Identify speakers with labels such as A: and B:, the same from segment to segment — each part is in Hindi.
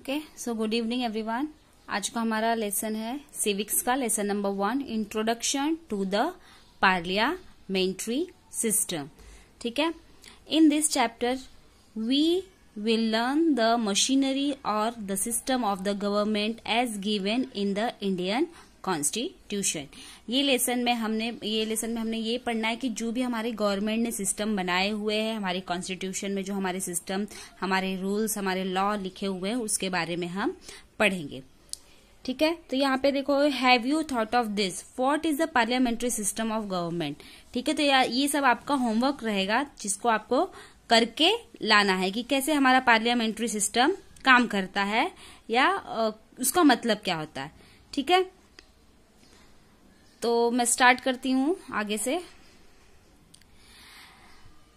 A: Okay, so good evening everyone. आज का हमारा लेसन है सिविक्स का lesson number 1, introduction to the parliamentary system. ठीक है, in this chapter we will learn the machinery और the system of the government as given in the Indian constitution. ये लेसन में हमने ये पढ़ना है कि जो भी हमारे गवर्नमेंट ने सिस्टम बनाए हुए हैं, हमारे कॉन्स्टिट्यूशन में जो हमारे सिस्टम, हमारे रूल्स, हमारे लॉ लिखे हुए हैं, उसके बारे में हम पढ़ेंगे। ठीक है, तो यहाँ पे देखो, have you thought of this, what is the parliamentary system of government. ठीक है, तो ये सब आपका होमवर्क रहेगा, जिसको आपको करके लाना है कि कैसे हमारा पार्लियामेंट्री सिस्टम काम करता है या उसका मतलब क्या होता है। ठीक है, तो मैं स्टार्ट करती हूं आगे से।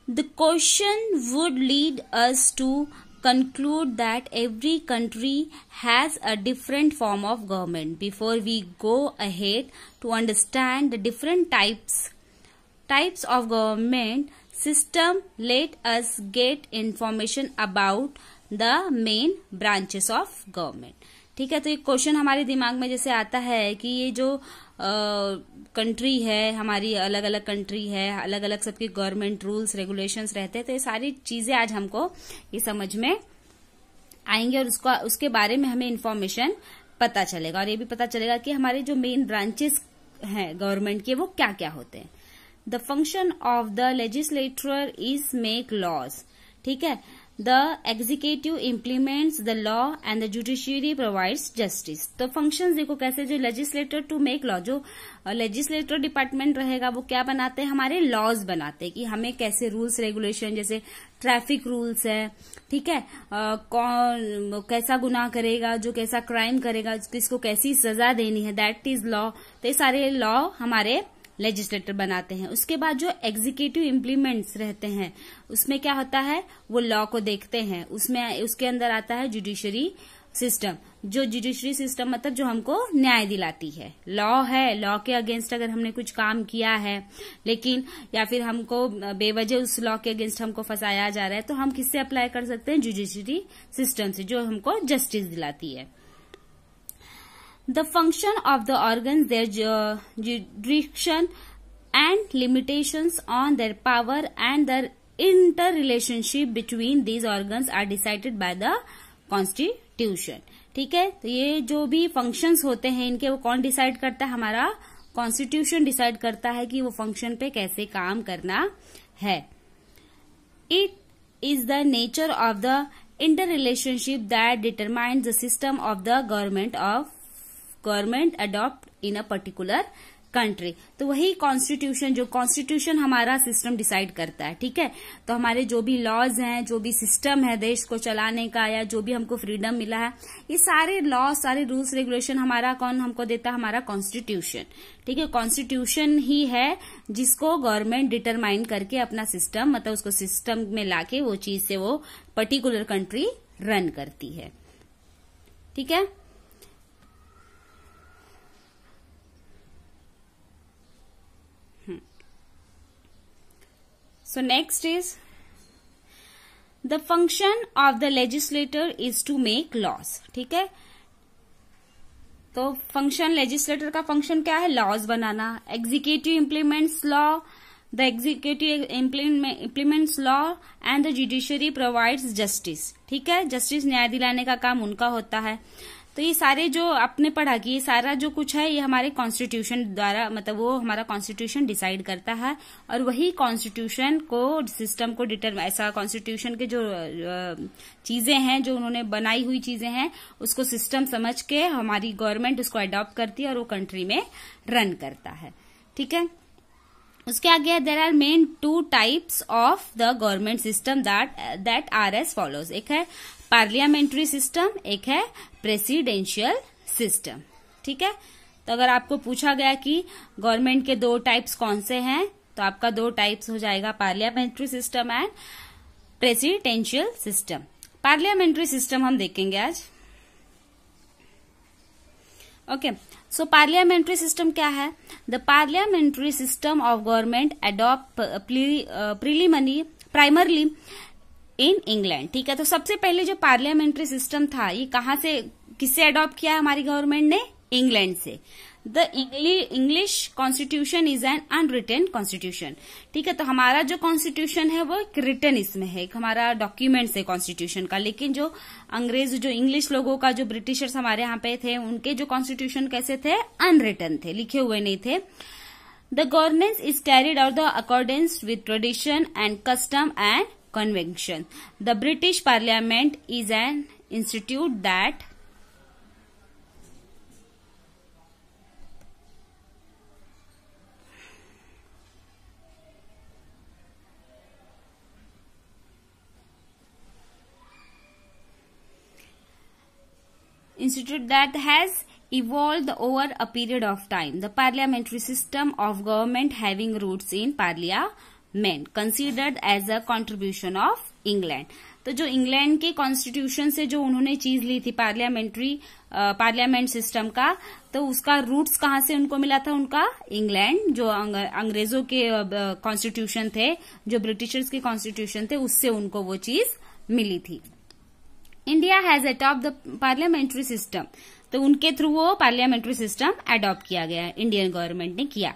A: The question would lead us to conclude that every country has a different form of government. Before we go ahead to understand the different types of government system, let us get information about the main branches of government. ठीक है, तो एक क्वेश्चन हमारे दिमाग में जैसे आता है कि ये जो कंट्री है, हमारी अलग अलग कंट्री है, अलग अलग सबके गवर्नमेंट रूल्स रेगुलेशंस रहते हैं, तो ये सारी चीजें आज हमको ये समझ में आएंगे और उसके बारे में हमें इंफॉर्मेशन पता चलेगा और ये भी पता चलेगा कि हमारे जो मेन ब्रांचेस हैं गवर्नमेंट के वो क्या क्या होते हैं। The function of the legislator is make laws. ठीक है, the executive implements the law and the judiciary provides justice. तो फंक्शंस देखो कैसे, जो लेजिस्लेटर टू मेक लॉ, जो लेजिस्लेटर डिपार्टमेंट रहेगा वो क्या बनाते हैं, हमारे लॉज बनाते हैं कि हमें कैसे रूल्स रेगुलेशन, जैसे ट्रैफिक रूल्स है, ठीक है, कौन कैसा गुनाह करेगा, जो कैसा क्राइम करेगा, किसको कैसी सजा देनी है, दैट इज लॉ। तो ये सारे लॉ हमारे लेजिस्लेटर बनाते हैं। उसके बाद जो एग्जीक्यूटिव इम्प्लीमेंट्स रहते हैं उसमें क्या होता है, वो लॉ को देखते हैं। उसके अंदर आता है जुडिशरी सिस्टम, जो जुडिशरी सिस्टम मतलब जो हमको न्याय दिलाती है। लॉ है, लॉ के अगेंस्ट अगर हमने कुछ काम किया है लेकिन या फिर हमको बेवजह उस लॉ के अगेंस्ट हमको फंसाया जा रहा है, तो हम किससे अप्लाई कर सकते हैं, जुडिशरी सिस्टम से, जो हमको जस्टिस दिलाती है। The function of the organs, their jurisdiction and limitations on their power and the interrelationship between these organs are decided by the Constitution. ठीक है, तो ये जो भी फंक्शंस होते हैं इनके, वो कौन डिसाइड करता है, हमारा कॉन्स्टिट्यूशन डिसाइड करता है कि वो फंक्शन पे कैसे काम करना है। It is the nature of the interrelationship that determines the system of the government adopt in a particular country. तो वही कॉन्स्टिट्यूशन, जो कॉन्स्टिट्यूशन हमारा सिस्टम डिसाइड करता है। ठीक है, तो हमारे जो भी लॉज हैं, जो भी सिस्टम है देश को चलाने का, या जो भी हमको फ्रीडम मिला है, ये सारे लॉ, सारे रूल्स रेगुलेशन हमारा कौन हमको देता है, हमारा कॉन्स्टिट्यूशन। ठीक है, कॉन्स्टिट्यूशन ही है जिसको गवर्नमेंट डिटरमाइन करके अपना सिस्टम, मतलब उसको सिस्टम में लाके वो चीज से वो पर्टिकुलर कंट्री रन करती है। ठीक है, so next is the function of the legislator is to make laws. ठीक है, तो फंक्शन, लेजिस्लेटर का फंक्शन क्या है, लॉज बनाना। Executive implements law, the executive implements law and the judiciary provides justice. ठीक है, जस्टिस, न्याय दिलाने का काम उनका होता है। तो ये सारे जो आपने पढ़ा कि ये सारा जो कुछ है ये हमारे कॉन्स्टिट्यूशन द्वारा, मतलब वो हमारा कॉन्स्टिट्यूशन डिसाइड करता है और वही कॉन्स्टिट्यूशन को, सिस्टम को ऐसा कॉन्स्टिट्यूशन के जो चीजें हैं, जो उन्होंने बनाई हुई चीजें हैं, उसको सिस्टम समझ के हमारी गवर्नमेंट उसको अडॉप्ट करती है और वो कंट्री में रन करता है। ठीक है, उसके आगे there are main 2 types of the government system that are as follows. एक है पार्लियामेंट्री सिस्टम, एक है प्रेसिडेंशियल सिस्टम। ठीक है, तो अगर आपको पूछा गया कि गवर्नमेंट के 2 टाइप्स कौन से हैं, तो आपका 2 टाइप्स हो जाएगा, parliamentary system and presidential system. Parliamentary system हम देखेंगे आज। ओके, सो पार्लियामेंट्री सिस्टम क्या है, the parliamentary system of government adopt primarily in England. ठीक है, तो सबसे पहले जो पार्लियामेंट्री सिस्टम था ये कहाँ से, किससे अडॉप्ट किया है हमारी गवर्नमेंट ने? इंग्लैंड से। The English constitution is an unwritten constitution. ठीक है, तो हमारा जो कॉन्स्टिट्यूशन है वो एक रिटन इसमें है, एक हमारा डॉक्यूमेंट्स है कॉन्स्टिट्यूशन का। लेकिन जो अंग्रेज, जो इंग्लिश लोगों का, जो ब्रिटिशर्स हमारे यहाँ पे थे, उनके जो कॉन्स्टिट्यूशन कैसे थे? अनरिटन थे, लिखे हुए नहीं थे। The governance is carried out the accordance with tradition and custom and convention. The British parliament is an institute that has evolved over a period of time. The parliamentary system of government having roots in parliament considered as a contribution of England. तो जो इंग्लैंड के कॉन्स्टिट्यूशन से जो उन्होंने चीज ली थी पार्लियामेंट सिस्टम का, तो उसका रूट्स कहाँ से उनको मिला था? उनका इंग्लैंड, जो अंग्रेजों के कॉन्स्टिट्यूशन थे, जो ब्रिटिशर्स के कॉन्स्टिट्यूशन थे, उससे उनको वो चीज मिली थी। India has adopt the parliamentary system, तो उनके थ्रू वो पार्लियामेंट्री सिस्टम अडॉप्ट किया गया है, इंडियन गवर्नमेंट ने किया।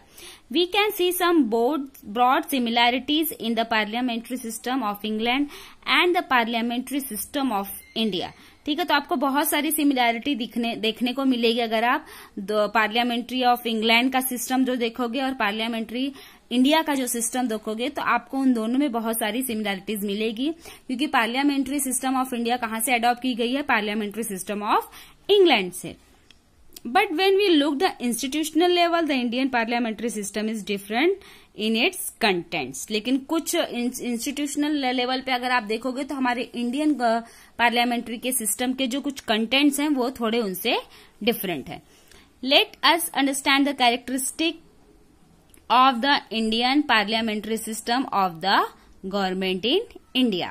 A: We can see some broad similarities in the parliamentary system of England and the parliamentary system of India. ठीक है, तो आपको बहुत सारी सिमिलैरिटी देखने को मिलेगी अगर आप पार्लियामेंट्री ऑफ इंग्लैंड का सिस्टम जो देखोगे और पार्लियामेंट्री इंडिया का जो सिस्टम देखोगे, तो आपको उन दोनों में बहुत सारी सिमिलैरिटीज मिलेगी, क्योंकि पार्लियामेंट्री सिस्टम ऑफ इंडिया कहाँ से अडॉप्ट की गई है? पार्लियामेंट्री सिस्टम ऑफ इंग्लैंड से। But when we look the institutional level, the Indian parliamentary system is different in its contents. लेकिन कुछ इंस्टीट्यूशनल लेवल पे अगर आप देखोगे तो हमारे इंडियन पार्लियामेंट्री के सिस्टम के जो कुछ कंटेंट्स हैं वो थोड़े उनसे डिफरेंट है। Let us understand the characteristic of the Indian parliamentary system of the government in India।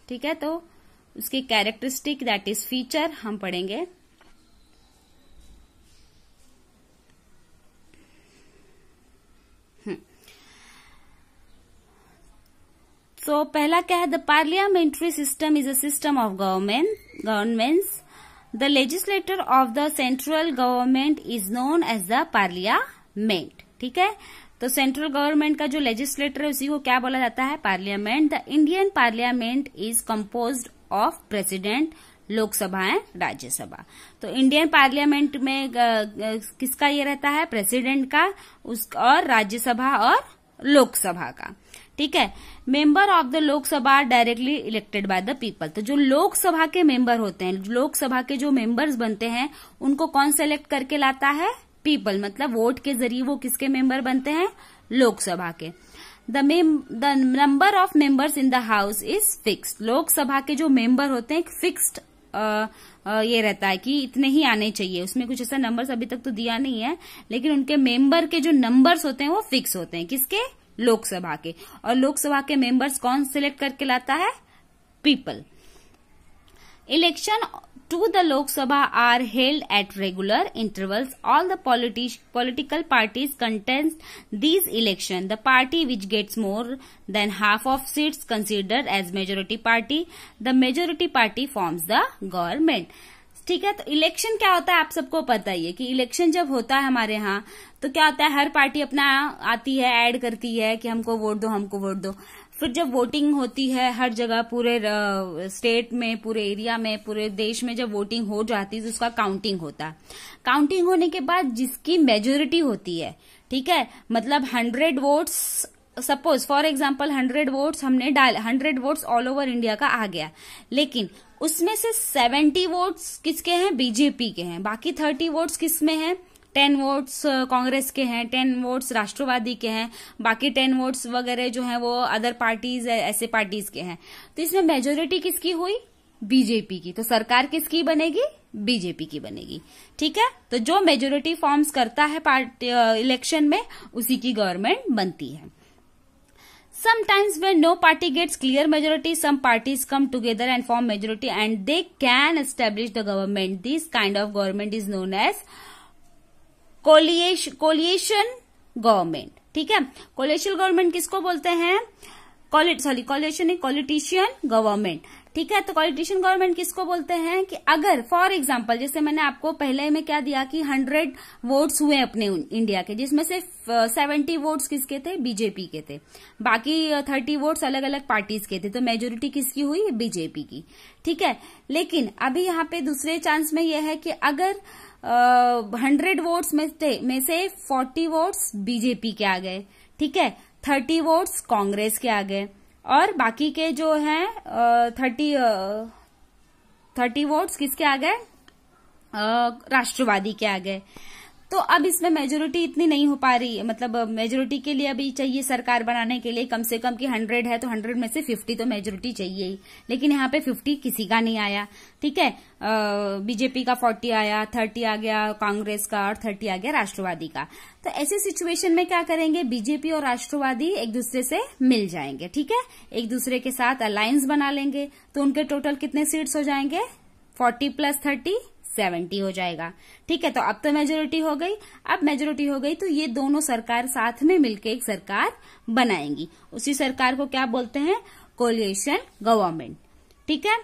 A: ठीक है, तो उसकी कैरेक्टरिस्टिक दैट इज फीचर हम पढ़ेंगे। तो पहला क्या है? The parliamentary system is a system of governments. The legislator of the central government is known as the parliament. ठीक है, तो सेंट्रल गवर्नमेंट का जो लेजिस्लेटर है उसी को क्या बोला जाता है? Parliament. The Indian parliament is composed of president, Lok Sabha and Rajya Sabha. तो इंडियन पार्लियामेंट में किसका ये रहता है? प्रेसिडेंट का, और राज्यसभा और लोकसभा का। ठीक है, member of the Lok Sabha directly elected by the people. तो जो लोकसभा के मेंबर होते हैं, लोकसभा के जो मेंबर्स बनते हैं, उनको कौन सेलेक्ट करके लाता है? पीपल, मतलब वोट के जरिए वो किसके मेंबर बनते हैं? लोकसभा के। The number of members in the house is fixed. Lok Sabha के जो मेंबर होते हैं फिक्स्ड ये रहता है कि इतने ही आने चाहिए, उसमें कुछ ऐसा नंबर्स अभी तक तो दिया नहीं है, लेकिन उनके मेंबर के जो नंबर्स होते हैं वो फिक्स होते हैं। किसके? लोकसभा के। और लोकसभा के मेंबर्स कौन सिलेक्ट करके लाता है? People. Election to the Lok Sabha are held at regular intervals. All the political parties contest these elections. The party which gets more than half of seats considered as majority party. The majority party forms the government. ठीक है, तो इलेक्शन क्या होता है आप सबको पता ही है कि इलेक्शन जब होता है हमारे यहाँ तो क्या होता है, हर पार्टी अपना आती है, ऐड करती है कि हमको वोट दो, हमको वोट दो। फिर जब वोटिंग होती है हर जगह, पूरे स्टेट में, पूरे एरिया में, पूरे देश में जब वोटिंग हो जाती है तो उसका काउंटिंग होता है। काउंटिंग होने के बाद जिसकी मेजोरिटी होती है, ठीक है, मतलब 100 votes, suppose for example 100 votes हमने डाले, 100 वोट्स ऑल ओवर इंडिया का आ गया, लेकिन उसमें से 70 वोट्स किसके हैं? बीजेपी के हैं। बाकी 30 वोट्स किसमें हैं? 10 वोट्स कांग्रेस के हैं, 10 वोट्स राष्ट्रवादी के हैं, बाकी 10 वोट्स वगैरह जो हैं वो अदर पार्टीज, ऐसे पार्टीज के हैं। तो इसमें मेजोरिटी किसकी हुई? बीजेपी की। तो सरकार किसकी बनेगी? बीजेपी की बनेगी। ठीक है, तो जो मेजोरिटी फॉर्म्स करता है इलेक्शन में उसी की गवर्नमेंट बनती है। Sometimes when no party gets clear majority, some parties come together and form majority and they can establish the government. This kind of government is known as coalition government. ठीक है, coalition government किसको बोलते हैं? Politician government. ठीक है, तो पॉलिटिशियन गवर्नमेंट किसको बोलते हैं कि अगर फॉर एग्जांपल जैसे मैंने आपको पहले में क्या दिया कि 100 वोट्स हुए अपने इंडिया के, जिसमें से 70 वोट्स किसके थे, बीजेपी के थे, बाकी 30 वोट्स अलग अलग पार्टीज के थे, तो मेजोरिटी किसकी हुई, बीजेपी की। ठीक है, लेकिन अभी यहाँ पे दूसरे चांस में यह है कि अगर 100 वोट्स में से 40 वोट्स बीजेपी के आ गए, ठीक है, 30 वोट्स कांग्रेस के आ गए, और बाकी के जो हैं 30 वोट्स किसके आ गए, राष्ट्रवादी के आ गए। तो अब इसमें मेजोरिटी इतनी नहीं हो पा रही है, मतलब मेजोरिटी के लिए अभी चाहिए सरकार बनाने के लिए कम से कम कि 100 है तो 100 में से 50 तो मेजोरिटी चाहिए ही, लेकिन यहाँ पे 50 किसी का नहीं आया। ठीक है, बीजेपी का 40 आया, 30 आ गया कांग्रेस का, और 30 आ गया राष्ट्रवादी का। तो ऐसे सिचुएशन में क्या करेंगे, बीजेपी और राष्ट्रवादी एक दूसरे से मिल जाएंगे। ठीक है, एक दूसरे के साथ अलायंस बना लेंगे, तो उनके टोटल कितने सीट्स हो जाएंगे, 40 + 30 70 हो जाएगा। ठीक है, तो अब तो मेजोरिटी हो गई। अब मेजोरिटी हो गई तो ये दोनों सरकार साथ में मिलकर एक सरकार बनाएंगी। उसी सरकार को क्या बोलते हैं, कोलिशन गवर्नमेंट। ठीक है,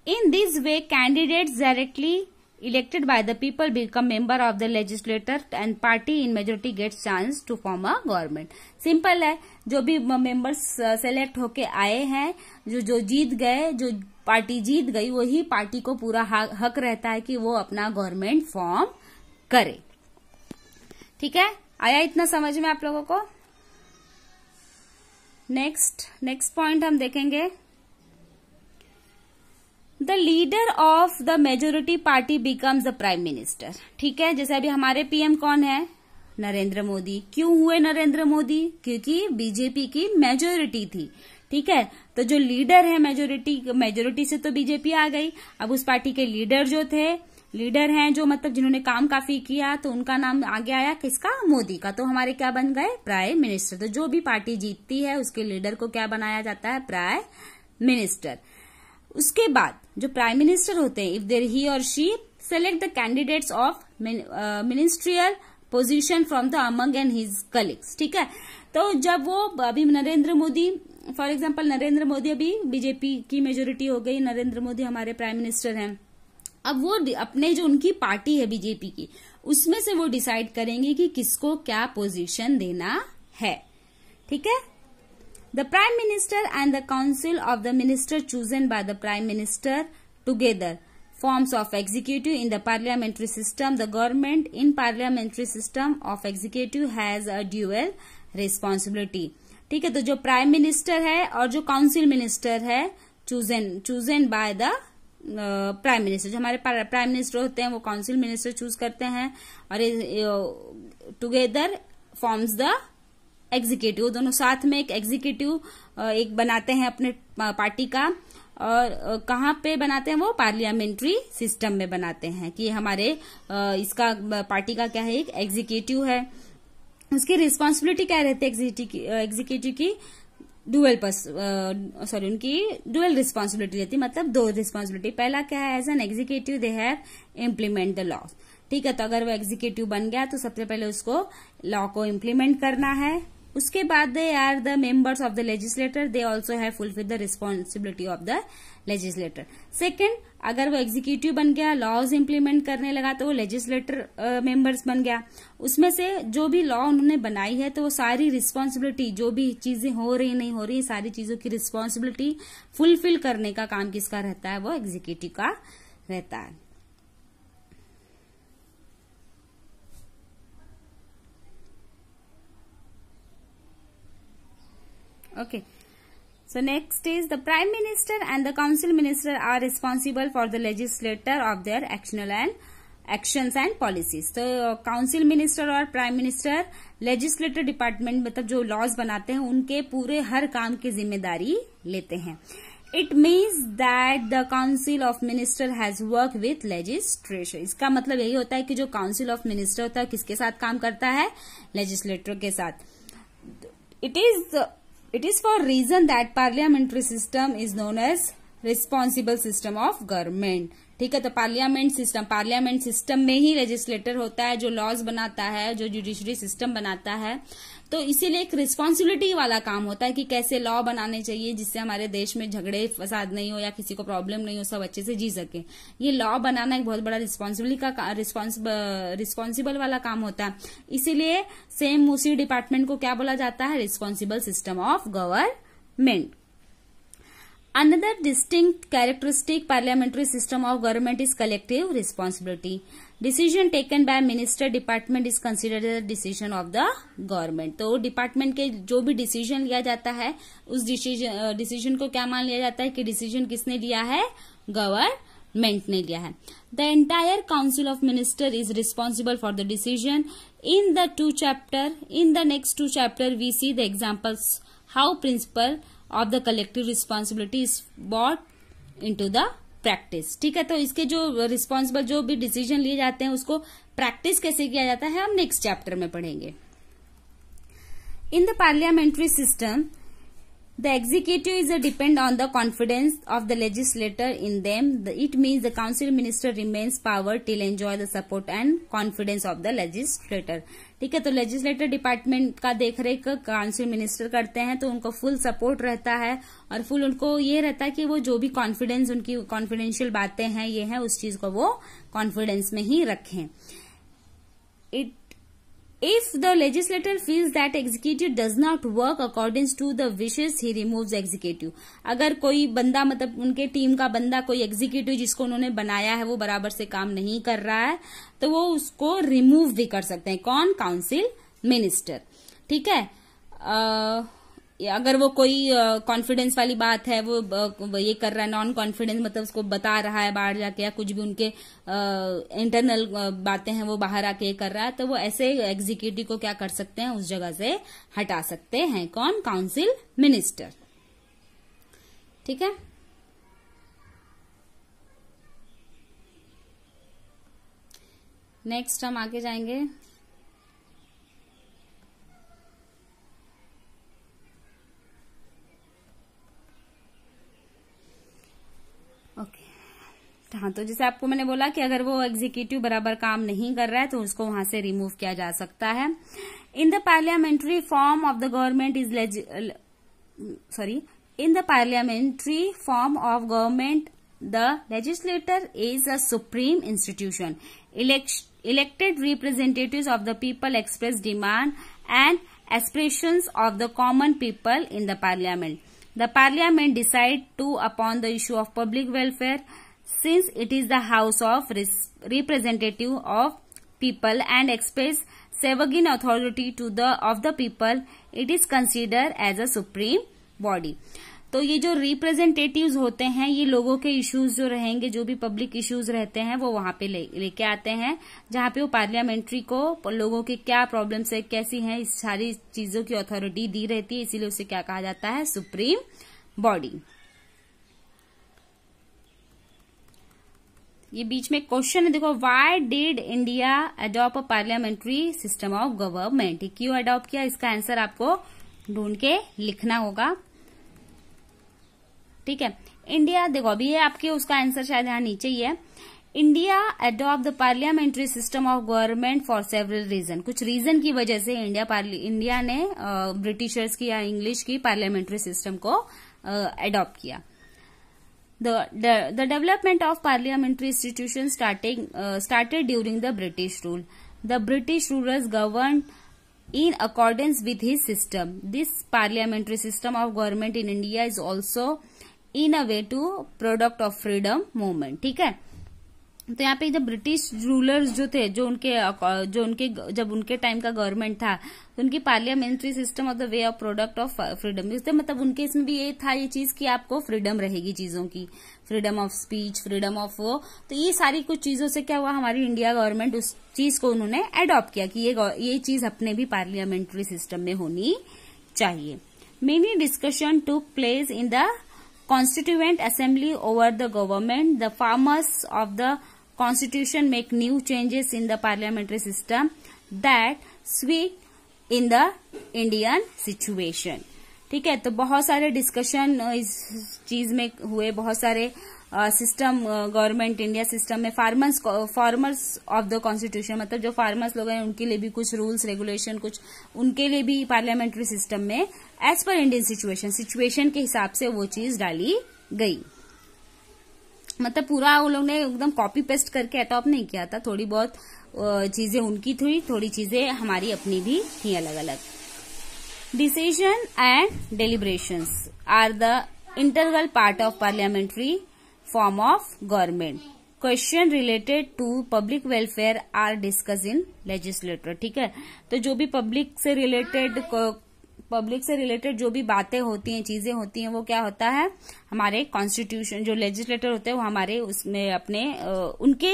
A: in this way candidates directly elected by the people become member of the legislature and party in majority gets chance to form a government। Simple है, जो भी मेंबर्स सेलेक्ट होके आए हैं, जो जीत गए, जो पार्टी जीत गई, वही पार्टी को पूरा हक रहता है कि वो अपना गवर्नमेंट फॉर्म करे। ठीक है, आया इतना समझ में आप लोगों को। नेक्स्ट पॉइंट हम देखेंगे, the leader of the majority party becomes the prime minister. ठीक है, जैसे अभी हमारे पीएम कौन है, नरेंद्र मोदी। क्यों हुए नरेंद्र मोदी, क्योंकि बीजेपी की मेजोरिटी थी। ठीक है, तो जो लीडर है मेजोरिटी से तो बीजेपी आ गई। अब उस पार्टी के लीडर हैं जो मतलब जिन्होंने काम काफी किया, तो उनका नाम आगे आया किसका, मोदी का। तो हमारे क्या बन गए, प्राइम मिनिस्टर। तो जो भी पार्टी जीतती है उसके लीडर को क्या बनाया जाता है, प्राइम मिनिस्टर। उसके बाद जो प्राइम मिनिस्टर होते हैं, इफ देयर ही और she select the candidates of ministerial position from the among and his colleagues. ठीक है, तो जब वो अभी नरेंद्र मोदी, फॉर एग्जांपल नरेंद्र मोदी, अभी बीजेपी की मेजोरिटी हो गई, नरेंद्र मोदी हमारे प्राइम मिनिस्टर हैं। अब वो अपने जो उनकी पार्टी है बीजेपी की, उसमें से वो डिसाइड करेंगे कि किसको क्या पोजीशन देना है। ठीक है, The Prime Minister and the Council of the Minister chosen by the Prime Minister together forms of executive in the parliamentary system. The government in parliamentary system of executive has a dual responsibility. ठीक है, तो जो प्राइम मिनिस्टर है और जो काउंसिल मिनिस्टर है chosen by the prime minister. जो हमारे प्राइम मिनिस्टर होते हैं वो काउंसिल मिनिस्टर चूज करते हैं, और टुगेदर फॉर्म्स द एग्जीक्यूटिव। दोनों साथ में एक एग्जीक्यूटिव एक बनाते हैं अपने पार्टी का, और कहाँ पे बनाते हैं, वो पार्लियामेंट्री सिस्टम में बनाते हैं कि हमारे इसका पार्टी का क्या है, एक एग्जीक्यूटिव है। उसकी रिस्पॉन्सिबिलिटी क्या रहती है, एग्जीक्यूटिव की उनकी डुअल रिस्पॉन्सिबिलिटी रहती है, मतलब 2 रिस्पॉन्सिबिलिटी। पहला क्या है, as an executive they have implement the law. ठीक है, तो अगर वो एग्जीक्यूटिव बन गया तो सबसे पहले उसको लॉ को इम्प्लीमेंट करना है। उसके बाद they are the members of the legislator, they also have fulfil the responsibility of the legislator. Second, अगर वो एग्जीक्यूटिव बन गया, लॉज इम्प्लीमेंट करने लगा, तो वो लेजिस्लेटर मेंबर्स बन गया। उसमें से जो भी लॉ उन्होंने बनाई है, तो वो सारी रिस्पॉन्सिबिलिटी, जो भी चीजें हो रही नहीं हो रही, सारी चीजों की रिस्पॉन्सिबिलिटी फुलफिल करने का काम किसका रहता है, वो एग्जीक्यूटिव का रहता है। Okay, so next is the Prime Minister and the Council Minister are responsible for the legislature of their actions and policies। तो काउंसिल मिनिस्टर और प्राइम मिनिस्टर लेजिस्लेटिव डिपार्टमेंट, मतलब जो लॉज बनाते हैं, उनके पूरे हर काम की जिम्मेदारी लेते हैं। It means that the council of minister has work with legislature. इसका मतलब यही होता है कि जो काउंसिल ऑफ मिनिस्टर होता है किसके साथ काम करता है, लेजिस्लेटर के साथ। It is for reason that parliamentary system is known as responsible system of government। ठीक है। तो पार्लियामेंट सिस्टम में ही लेजिस्लेटर होता है जो लॉज बनाता है, जो जुडिशरी सिस्टम बनाता है। तो इसीलिए एक रिस्पॉन्सिबिलिटी वाला काम होता है कि कैसे लॉ बनाने चाहिए जिससे हमारे देश में झगड़े फसाद नहीं हो या किसी को प्रॉब्लम नहीं हो, सब अच्छे से जी सके। ये लॉ बनाना एक बहुत बड़ा रिस्पॉन्सिबल वाला काम होता है। इसीलिए सेम उसी डिपार्टमेंट को क्या बोला जाता है, responsible system of government. Another distinct characteristic parliamentary system of government is collective responsibility. Decision taken by minister department is considered as a decision of the government. तो डिपार्टमेंट के जो भी डिसीजन लिया जाता है उस डिसीजन को क्या मान लिया जाता है कि डिसीजन किसने लिया है, गवर्नमेंट ने लिया है। The entire council of minister is responsible for the decision. In the next two chapter we see the examples how principle of the collective responsibility is brought into the practice। ठीक है। तो इसके जो भी डिसीजन लिए जाते हैं उसको प्रैक्टिस कैसे किया जाता है हम नेक्स्ट चैप्टर में पढ़ेंगे। इन the parliamentary system the executive is depend on the confidence of the legislator in them. It means the council minister remains power till enjoy the support and confidence of the legislator। ठीक है। तो लेजिस्लेटर डिपार्टमेंट का देखरेख काउंसिल मिनिस्टर करते हैं, तो उनको फुल सपोर्ट रहता है और फुल उनको ये रहता है कि वो जो भी कॉन्फिडेंस, उनकी कॉन्फिडेंशियल बातें हैं ये है, उस चीज को वो कॉन्फिडेंस में ही रखें। If the legislator feels that executive does not work according to the wishes, he removes executive। अगर कोई बंदा, मतलब उनके टीम का बंदा, कोई एग्जीक्यूटिव जिसको उन्होंने बनाया है वो बराबर से काम नहीं कर रहा है तो वो उसको रिमूव भी कर सकते हैं। कौन, काउंसिल मिनिस्टर। ठीक है। अगर वो कोई कॉन्फिडेंस वाली बात है, वो ये कर रहा है, नॉन कॉन्फिडेंस मतलब उसको बता रहा है बाहर जाके, या कुछ भी उनके इंटरनल बातें हैं वो बाहर आके कर रहा है, तो वो ऐसे एग्जीक्यूटिव को क्या कर सकते हैं, उस जगह से हटा सकते हैं। कौन, काउंसिल मिनिस्टर। ठीक है। नेक्स्ट हम आगे जाएंगे। हाँ, तो जैसे आपको मैंने बोला कि अगर वो एग्जीक्यूटिव बराबर काम नहीं कर रहा है तो उसको वहां से रिमूव किया जा सकता है। इन the parliamentary form of the government the legislator is a supreme institution. Elected representatives of the people express demand and aspirations of the common people in the parliament. The parliament decide two upon the issue of public welfare. Since it is the house of representative of people and express sovereign authority of the people, it is considered as a supreme body। तो ये जो रिप्रेजेंटेटिव्स होते हैं ये लोगों के इश्यूज जो रहेंगे, जो भी पब्लिक इश्यूज रहते हैं वो वहां पे लेके आते हैं, जहां पे वो पार्लियामेंट्री को लोगों के क्या प्रॉब्लम्स है, कैसी हैं, इस सारी चीजों की अथॉरिटी दी रहती है। इसीलिए उसे क्या कहा जाता है, सुप्रीम बॉडी। ये बीच में क्वेश्चन है, देखो, why did India adopt a parliamentary system of government. क्यों अडॉप्ट किया, इसका आंसर आपको ढूंढ के लिखना होगा। ठीक है। इंडिया, देखो अभी ये आपके उसका आंसर शायद यहाँ नीचे ही है। India adopt the parliamentary system of government for several reason. कुछ रीजन की वजह से इंडिया ने ब्रिटिशर्स की या इंग्लिश की पार्लियामेंट्री सिस्टम को अडॉप्ट किया। The development of parliamentary institutions started during the British rule. The British rulers governed in accordance with his system. This parliamentary system of government in India is also in a way to product of freedom movement। ठीक है। तो यहाँ पे जब ब्रिटिश रूलर्स जो थे, जब उनके टाइम का गवर्नमेंट था, तो उनकी parliamentary system of the way of product of freedom, इससे मतलब उनके इसमें भी ये था, ये चीज कि आपको फ्रीडम रहेगी चीजों की, freedom of speech, freedom of वो। तो ये सारी कुछ चीजों से क्या हुआ, हमारी इंडिया गवर्नमेंट उस चीज को उन्होंने अडॉप्ट किया कि ये चीज अपने भी पार्लियामेंट्री सिस्टम में होनी चाहिए। Many discussion took place in the constituent assembly over the government. The farmers of the Constitution make new changes in the parliamentary system that suit in the Indian situation। ठीक है। तो बहुत सारे डिस्कशन इस चीज में हुए, बहुत सारे सिस्टम गवर्नमेंट इंडिया सिस्टम में फार्मर्स ऑफ द कॉन्स्टिट्यूशन, मतलब जो फार्मर्स लोग हैं उनके लिए भी कुछ रूल्स रेगुलेशन, कुछ उनके लिए भी पार्लियामेंट्री सिस्टम में एज पर इंडियन सिचुएशन के हिसाब से वो चीज डाली गई। मतलब पूरा वो लोग ने एकदम कॉपी पेस्ट करके अडॉप्ट नहीं किया था, थोड़ी बहुत चीजें उनकी थी, थोड़ी चीजें हमारी अपनी भी थी अलग अलग। Decision and deliberations are the integral part of parliamentary form of government. Question related to public welfare are discuss in legislator. ठीक है, तो जो भी पब्लिक से रिलेटेड जो भी बातें होती हैं, चीजें होती हैं, वो क्या होता है, हमारे कॉन्स्टिट्यूशन जो लेजिस्लेटर होते हैं वो हमारे उसमें अपने उनके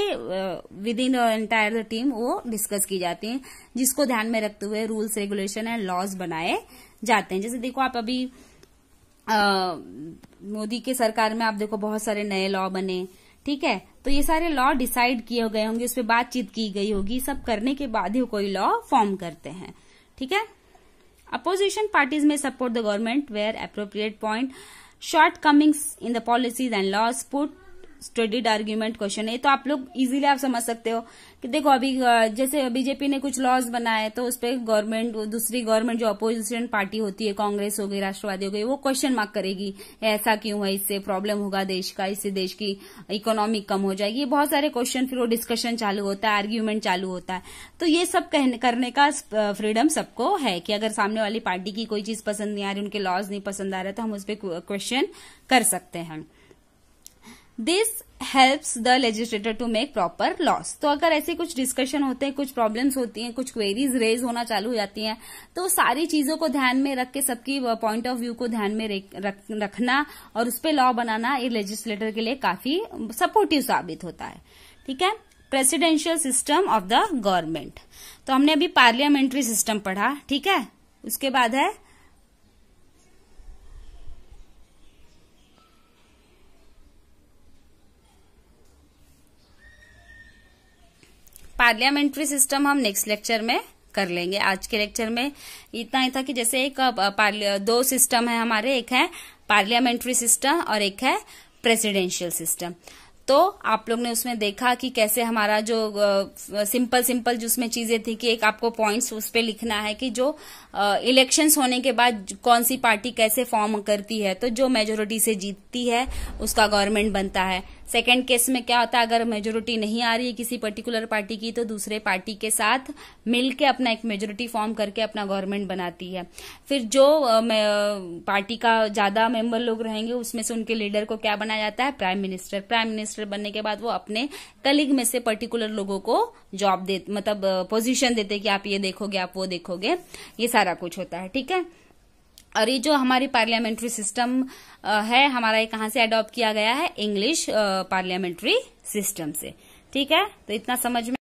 A: with in entire the team वो डिस्कस की जाती हैं, जिसको ध्यान में रखते हुए रूल्स रेगुलेशन एंड लॉज बनाए जाते हैं। जैसे देखो आप अभी मोदी के सरकार में आप देखो बहुत सारे नए लॉ बने। ठीक है, तो ये सारे लॉ डिसाइड किए गए होंगे, उस पर बातचीत की गई होगी, सब करने के बाद ही कोई लॉ फॉर्म करते हैं। ठीक है, opposition parties may support the government where appropriate, point shortcomings in the policies and laws put studied argument question. है तो आप लोग इजीली आप समझ सकते हो कि देखो अभी जैसे बीजेपी ने कुछ लॉज बनाए तो उस पर गवर्नमेंट, दूसरी गवर्नमेंट जो अपोजिशन पार्टी होती है, कांग्रेस हो गई, राष्ट्रवादी हो गई, वो क्वेश्चन मार्क करेगी ऐसा क्यों है, इससे प्रॉब्लम होगा देश का, इससे देश की इकोनॉमी कम हो जाएगी, बहुत सारे क्वेश्चन, फिर वो डिस्कशन चालू होता है, आर्ग्यूमेंट चालू होता है। तो ये सब करने का फ्रीडम सबको है कि अगर सामने वाली पार्टी की कोई चीज पसंद नहीं आ रही, उनके लॉज नहीं पसंद आ रहे, तो हम उस पर क्वेश्चन कर सकते हैं। This helps the legislator to make proper laws. तो अगर ऐसे कुछ डिस्कशन होते हैं, कुछ प्रॉब्लम्स होती हैं, कुछ क्वेरीज रेज होना चालू हो जाती हैं, तो सारी चीजों को ध्यान में रख के, सबकी पॉइंट ऑफ व्यू को ध्यान में रखना और उस पर लॉ बनाना ये लेजिस्लेटर के लिए काफी सपोर्टिव साबित होता है। ठीक है, presidential system of the government. तो हमने अभी पार्लियामेंट्री सिस्टम पढ़ा। ठीक है, उसके बाद है पार्लियामेंट्री सिस्टम, हम नेक्स्ट लेक्चर में कर लेंगे। आज के लेक्चर में इतना ही था कि जैसे एक दो सिस्टम है हमारे, एक है पार्लियामेंट्री सिस्टम और एक है प्रेसिडेंशियल सिस्टम। तो आप लोग ने उसमें देखा कि कैसे हमारा जो सिंपल जो उसमें चीजें थी कि एक आपको पॉइंट्स उस पे लिखना है कि जो इलेक्शंस होने के बाद कौन सी पार्टी कैसे फॉर्म करती है, तो जो मेजोरिटी से जीतती है उसका गवर्नमेंट बनता है। सेकंड केस में क्या होता है, अगर मेजोरिटी नहीं आ रही है किसी पर्टिकुलर पार्टी की, तो दूसरे पार्टी के साथ मिलके अपना एक मेजोरिटी फॉर्म करके अपना गवर्नमेंट बनाती है। फिर जो पार्टी का ज्यादा मेंबर लोग रहेंगे उसमें से उनके लीडर को क्या बनाया जाता है, प्राइम मिनिस्टर। प्राइम मिनिस्टर बनने के बाद वो अपने कलीग में से पर्टिकुलर लोगों को जॉब दे, मतलब पोजीशन देते कि आप ये देखोगे, आप वो देखोगे, ये सारा कुछ होता है। ठीक है, और ये जो हमारी पार्लियामेंट्री सिस्टम है हमारा, ये कहाँ से अडॉप्ट किया गया है, इंग्लिश पार्लियामेंट्री सिस्टम से। ठीक है, तो इतना समझ में